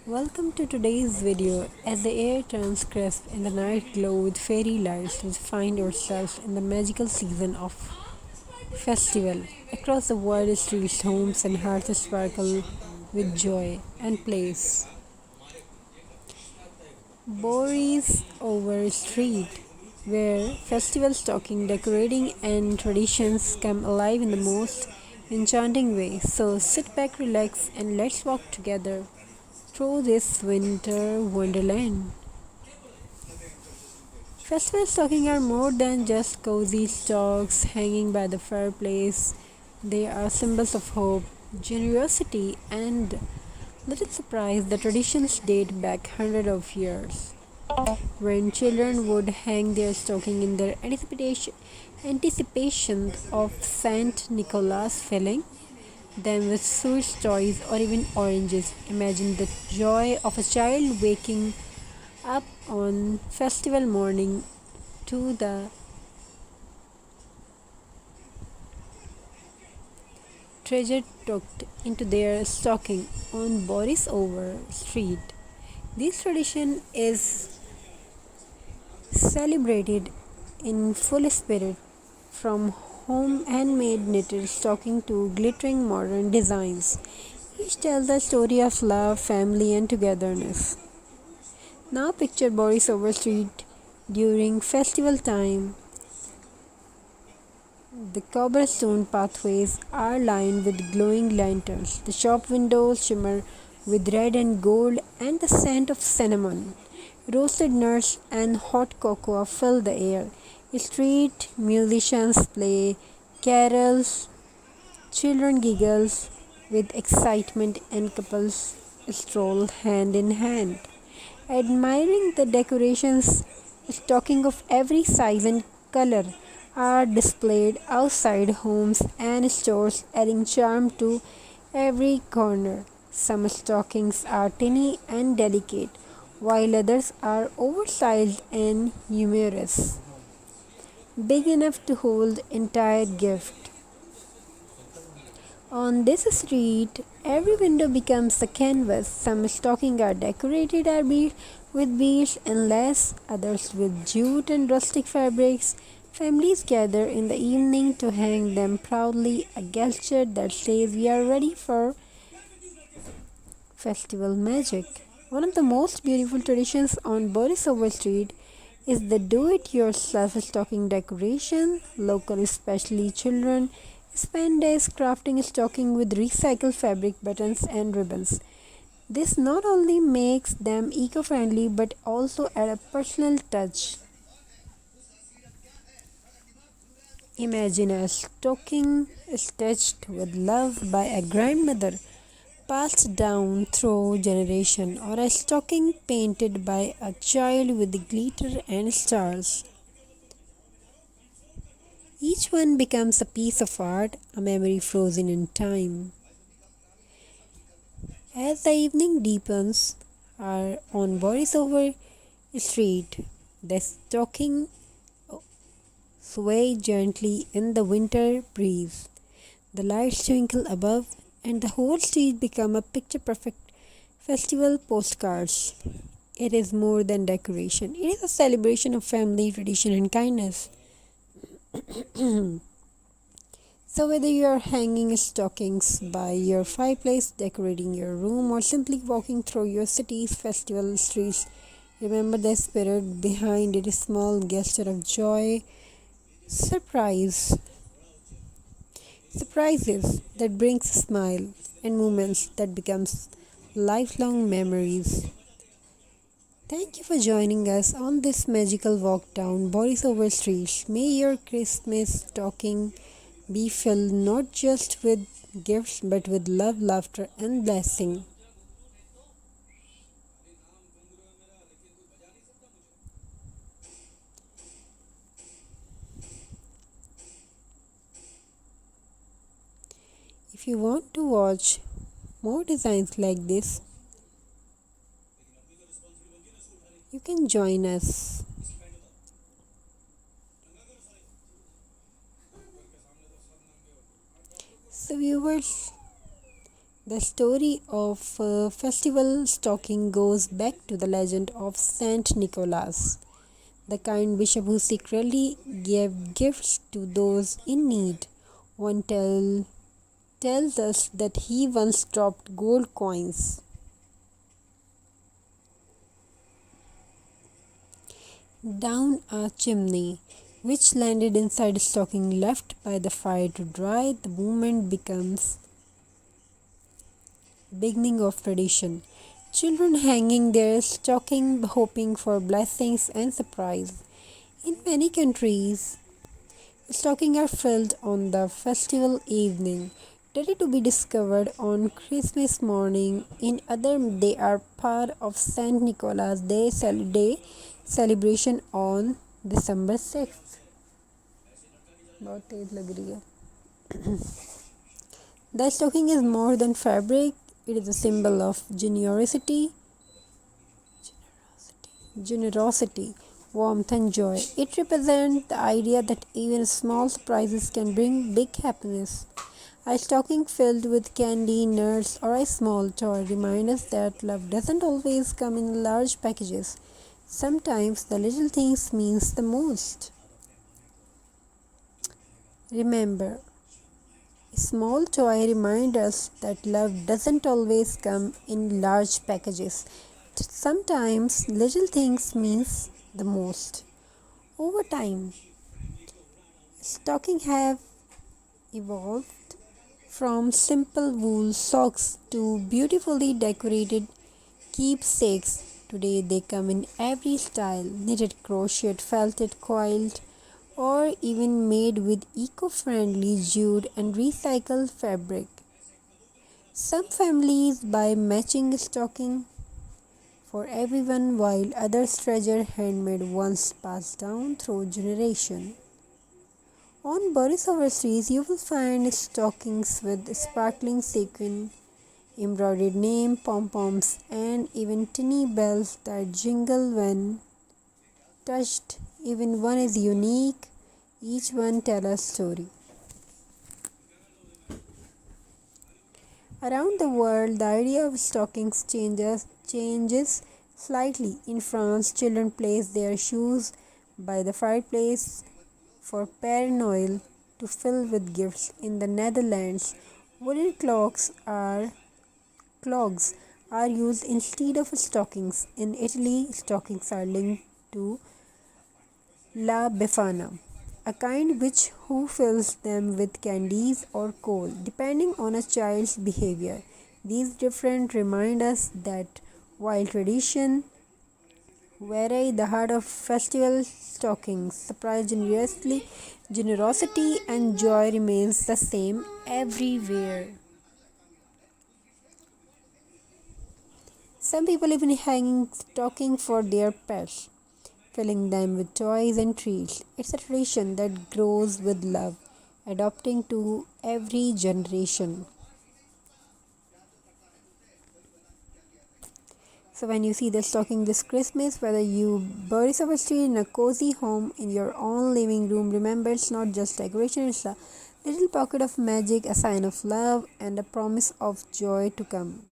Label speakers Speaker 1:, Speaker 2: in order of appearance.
Speaker 1: Welcome to today's video. As the air turns crisp and the night glow with fairy lights, we find ourselves in the magical season of festival. Across the world, streets, homes, and hearts sparkle with joy and place. Boris over street, where festival stocking, decorating, and traditions come alive in the most enchanting way. So sit back, relax, and let's walk together through this winter wonderland. Festival stocking are more than just cozy stocks hanging by the fireplace. They are symbols of hope, generosity, and little surprise. The traditions date back hundreds of years, when children would hang their stocking in their anticipation of Saint Nicholas filling them with sweet toys or even oranges. Imagine the joy of a child waking up on festival morning to the treasure tucked into their stocking on Boris Over Street. This tradition is celebrated in full spirit, from home handmade knitted stocking to glittering modern designs. Each tells a story of love, family, and togetherness. Now picture Boris Over Street during festival time. The cobblestone pathways are lined with glowing lanterns. The shop windows shimmer with red and gold, and the scent of cinnamon, roasted nuts, and hot cocoa fill the air. Street musicians play carols, children giggle with excitement, and couples stroll hand in hand, admiring the decorations. Stocking of every size and color are displayed outside homes and stores, adding charm to every corner. Some stockings are tiny and delicate, while others are oversized and humorous, big enough to hold entire gift. On this street, every window becomes a canvas. Some stockings are decorated with beads and lace, others with jute and rustic fabrics. Families gather in the evening to hang them proudly, a gesture that says we are ready for festival magic. One of the most beautiful traditions on Borisova Street is the do-it-yourself stocking decoration. Local, especially children, spend days crafting stocking with recycled fabric, buttons, and ribbons. This not only makes them eco-friendly but also add a personal touch. Imagine a stocking stitched with love by a grandmother, passed down through generation, or a stocking painted by a child with glitter and stars. Each one becomes a piece of art, a memory frozen in time. As the evening deepens, are on Borisover Street, the stocking sway gently in the winter breeze. The lights twinkle above, and the whole street become a picture-perfect festival postcards. It is more than decoration. It is a celebration of family, tradition, and kindness. So whether you are hanging stockings by your fireplace, decorating your room, or simply walking through your city's festival streets, remember the spirit behind it, a small gesture of joy, surprise, surprises that brings a smile, and moments that becomes lifelong memories. Thank you for joining us on this magical walk down Borisover Street. May your Christmas stocking be filled not just with gifts but with love, laughter, and blessing. If you want to watch more designs like this, you can join us. So, viewers, The story of festival stocking goes back to the legend of Saint Nicholas, the kind bishop who secretly gave gifts to those in need. One tells us that he once dropped gold coins down a chimney, which landed inside a stocking left by the fire to dry. The movement becomes beginning of tradition. Children hanging their stocking hoping for blessings and surprise. In many countries, stockings are filled on the festival evening, ready to be discovered on Christmas morning. In other, they are part of Saint Nicholas Day celebration on December 6th. बहुत तेज लग रही है. The stocking is more than fabric, it is a symbol of generosity, warmth, and joy. It represents the idea that even small surprises can bring big happiness. A stocking filled with candy, nuts, or a small toy reminds us that love doesn't always come in large packages. Sometimes the little things means the most. Remember, a small toy reminds us that love doesn't always come in large packages. Sometimes little things means the most. Over time, stockings have evolved from simple wool socks to beautifully decorated keepsakes. Today they come in every style: knitted, crocheted, felted, coiled, or even made with eco-friendly jute and recycled fabric. Some families buy matching stocking for everyone, while others treasure handmade ones passed down through generation. On Boris overseas, you will find stockings with sparkling sequin, embroidered name, pom-poms, and even tiny bells that jingle when touched. Even one is unique, each one tells a story. Around the world, the idea of stockings changes slightly. In France, children place their shoes by the fireplace for Père Noël to fill with gifts. In the Netherlands, wooden clogs are used instead of stockings. In Italy, stockings are linked to La Befana, a kind which who fills them with candies or coal, depending on a child's behavior. These different remind us that while tradition vary, the heart of festival stockings, surprise, generosity and joy remains the same everywhere. Some people even hang stocking for their pets, filling them with toys and treats. It's a tradition that grows with love, adopting to every generation. So when you see the stocking this Christmas, whether you bury a tree in a cozy home in your own living room, remember it's not just decoration, it's a little pocket of magic, a sign of love, and a promise of joy to come.